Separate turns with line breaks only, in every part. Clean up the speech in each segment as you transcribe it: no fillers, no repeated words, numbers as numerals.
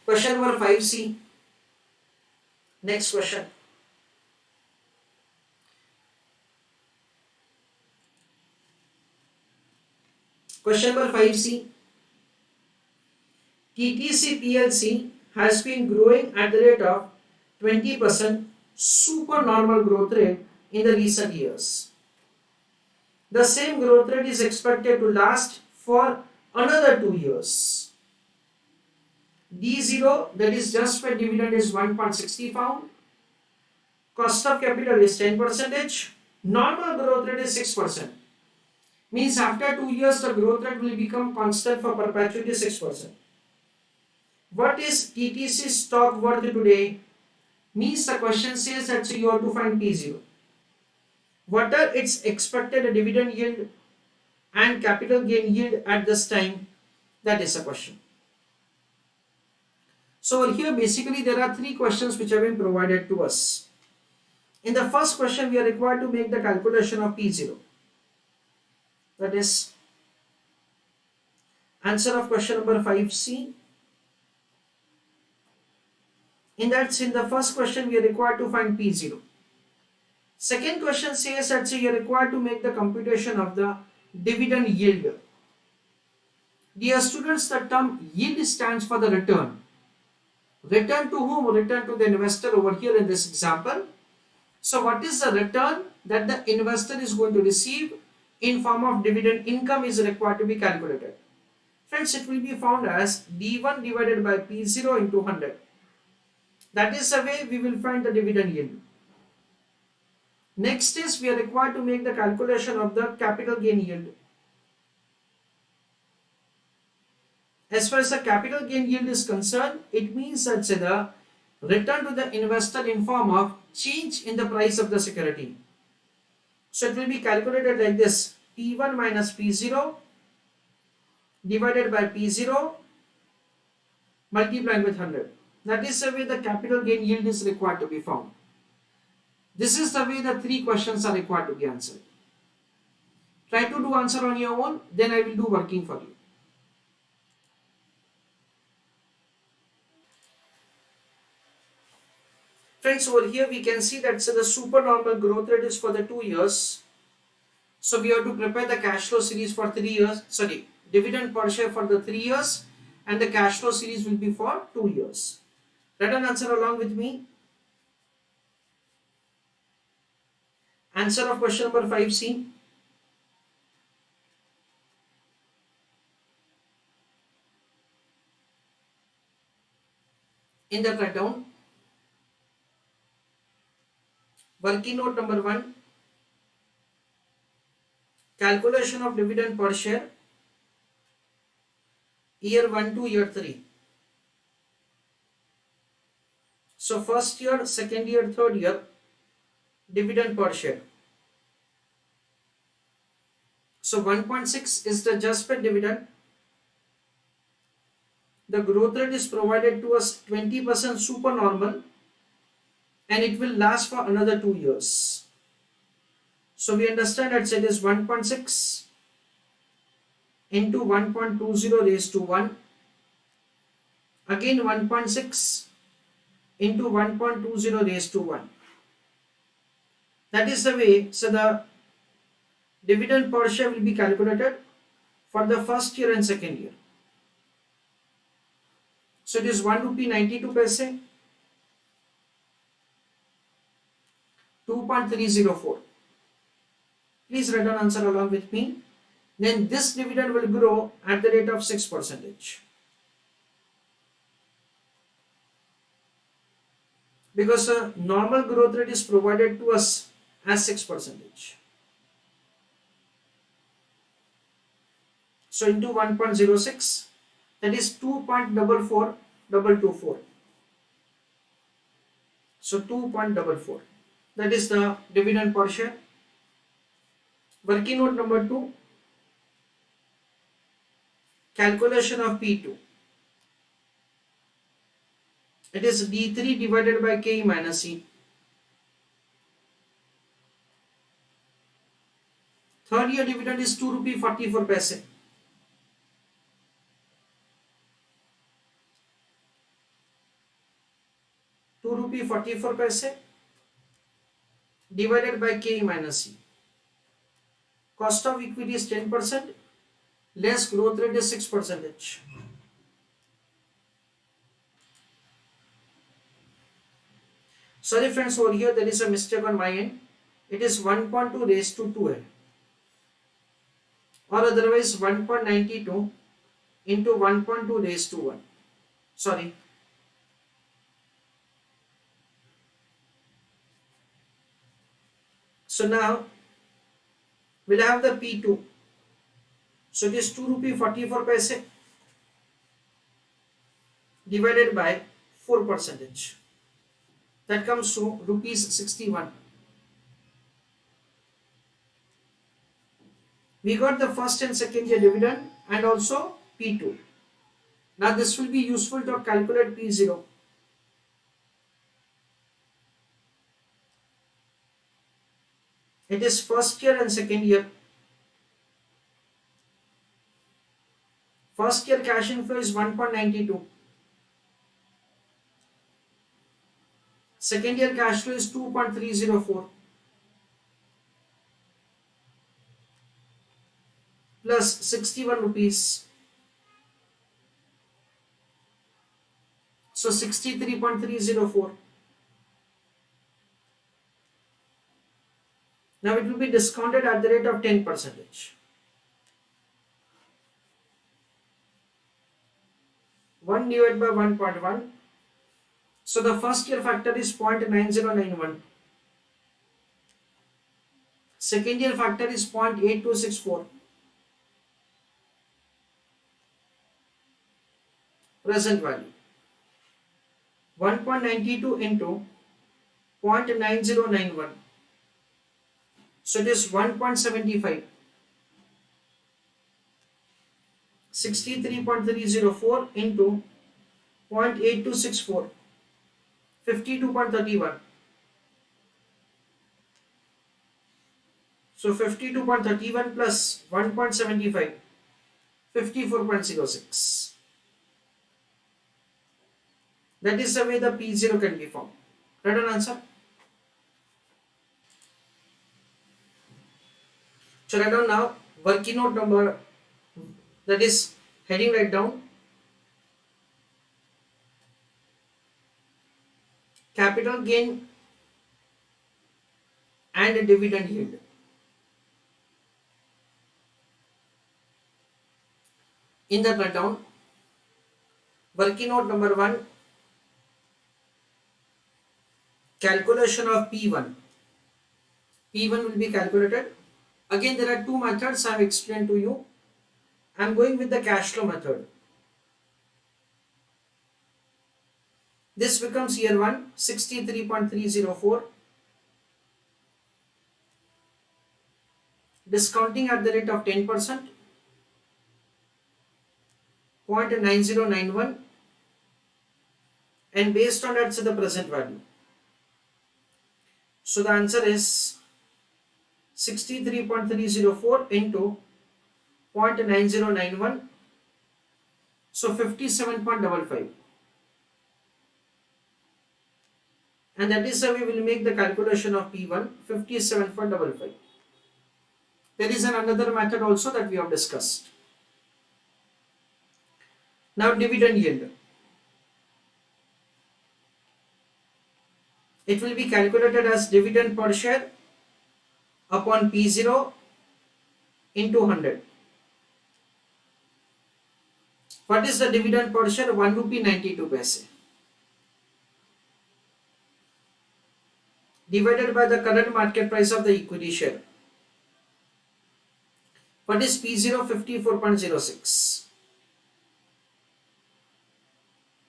Question number 5C. Next question. Question number 5C. TTC PLC has been growing at the rate of 20% supernormal growth rate in the recent years. The same growth rate is expected to last for another 2 years. D0, that is just for dividend, is 1.60 pound. Cost of capital is 10%. Normal growth rate is 6%. Means after 2 years the growth rate will become constant for perpetuity 6%. What is TTC stock worth today? Means the question says that you have to find P0. What are its expected dividend yield and capital gain yield at this time? That is a question. So here basically there are 3 questions which have been provided to us. In the first question we are required to make the calculation of P0. That is answer of question number 5C. In the first question we are required to find P0. Second question says that you are required to make the computation of the dividend yield. Dear students, the term yield stands for the return. Return to whom? Return to the investor over here in this example. So what is the return that the investor is going to receive in form of dividend income is required to be calculated. Friends, it will be found as D1 divided by P0 into 100. That is the way we will find the dividend yield. Next is we are required to make the calculation of the capital gain yield. As far as the capital gain yield is concerned, it means that the return to the investor in form of change in the price of the security. So it will be calculated like this: P1 minus P0 divided by P0 multiplied with 100. That is the way the capital gain yield is required to be found. This is the way the 3 questions are required to be answered. Try to do answer on your own, then I will do working for you. Friends, over here we can see that the supernormal growth rate is for the 2 years. So we have to prepare the cash flow series for 3 years. Sorry, dividend per share for the 3 years, and the cash flow series will be for 2 years. Write an answer along with me. Answer of question number 5C. In the write down, working note number 1, calculation of dividend per share, year 1 to year 3. So first year, second year, third year, dividend per share. So 1.6 is the just paid dividend. The growth rate is provided to us 20% supernormal, and it will last for another 2 years. So we understand that it is 1.6 into 1.20 raised to 1, again 1.6 into 1.20 raised to 1. That is the way, so the dividend per share will be calculated for the first year and second year. So it is 1 rupee 92 paise, 2.304. Please write an answer along with me. Then this dividend will grow at the rate of 6%. Because a normal growth rate is provided to us as 6%. So into 1.06, that is 2.44224. So 2.44. That is the dividend per share. Working note number 2, calculation of P2. It is D3 divided by K minus E. Third year dividend is 2 rupee 44 paise. 2 rupee 44 paise divided by K minus E. Cost of equity is 10%, less growth rate is 6%. Sorry friends, over here there is a mistake on my end. It is 1.2 raised to 2 or otherwise 1.92 into 1.2 raised to 1. Sorry. So now we'll have the P2. So it is 2 rupee 44 paise divided by 4%. That comes to rupees 61. We got the first and second year dividend and also P2. Now this will be useful to calculate P0. It is first year and second year. First year cash inflow is 1.92. Second year cash flow is 2.304 plus 61 rupees. So 63.304. Now it will be discounted at the rate of 10%. 1 divided by 1.1. So the first year factor is 0.9091. Second year factor is 0.8264. Present value. 1.92 into 0.9091. So it is 1.75. 63.304 into 0.8264. 52.31. So 52.31 plus 1.75. 54.06. That is the way the P0 can be formed. Right on answer? So write down now working note number, that is heading right down. Capital gain and dividend yield. In that write down working note number 1, calculation of P1. P1 will be calculated. Again, there are two methods I have explained to you. I am going with the cash flow method. This becomes year 1, 63.304. Discounting at the rate of 10%. 0.9091. And based on that, the present value. So the answer is 63.304 into 0.9091. So 57.55. And that is how we will make the calculation of P1, 57.55. There is another method also that we have discussed. Now dividend yield. It will be calculated as dividend per share upon P0 into 100. What is the dividend per share? 1 rupee 92 paise. Divided by the current market price of the equity share. What is P0? 54.06.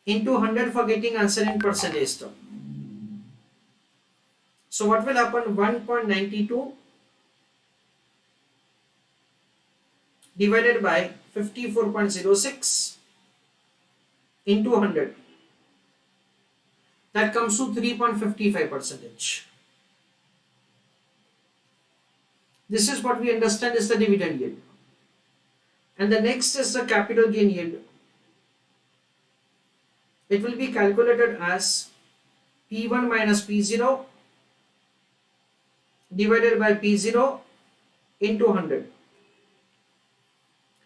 Into 100 for getting answer in percentage term. So what will happen? 1.92 divided by 54.06 into 100. That comes to 3.55%. This is what we understand is the dividend yield. And the next is the capital gain yield. It will be calculated as P1 minus P0 divided by P0 into 100.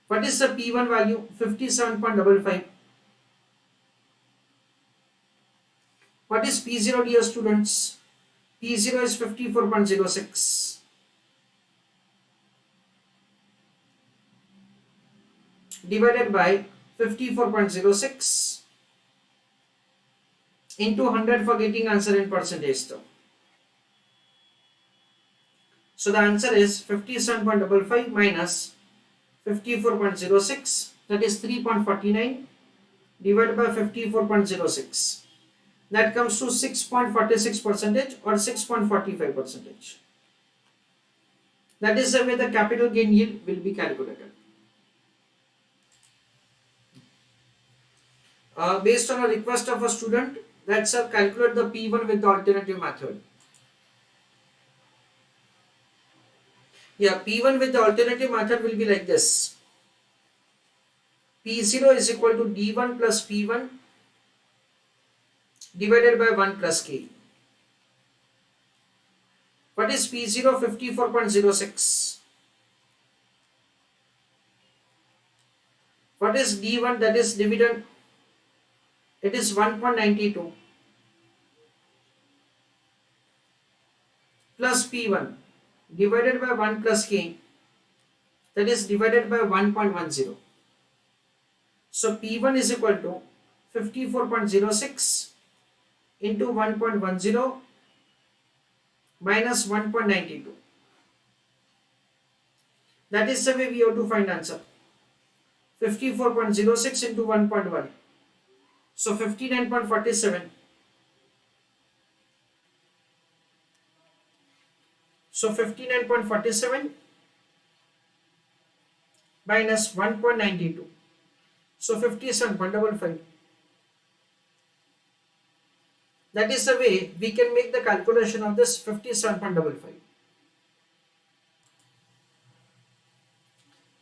What is the P1 value? 57.55. What is P0, dear students? P0 is 54.06 divided by 54.06 into 100 for getting answer in percentage term. So the answer is 57.55 minus 54.06, that is 3.49 divided by 54.06. That comes to 6.46 percentage or 6.45 percentage. That is the way the capital gain yield will be calculated. Based on a request of a student, let's calculate the P1 with the alternative method. Yeah, P1 with the alternative method will be like this. P0 is equal to D1 plus P1 divided by 1 plus K. What is P0? 54.06. What is D1? That is dividend. It is 1.92 plus P1 divided by 1 plus K, that is divided by 1.10. So P1 is equal to 54.06 into 1.10 minus 1.92. That is the way we have to find answer. 54.06 into 1.1. So 59.47. So 59.47 minus 1.92. So 57.55. That is the way we can make the calculation of this 57.55.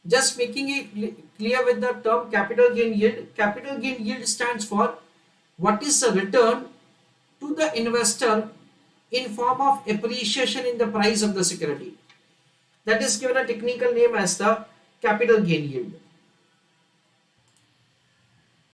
Just making it clear with the term capital gain yield. Capital gain yield stands for what is the return to the investor in form of appreciation in the price of the security. That is given a technical name as the capital gain yield.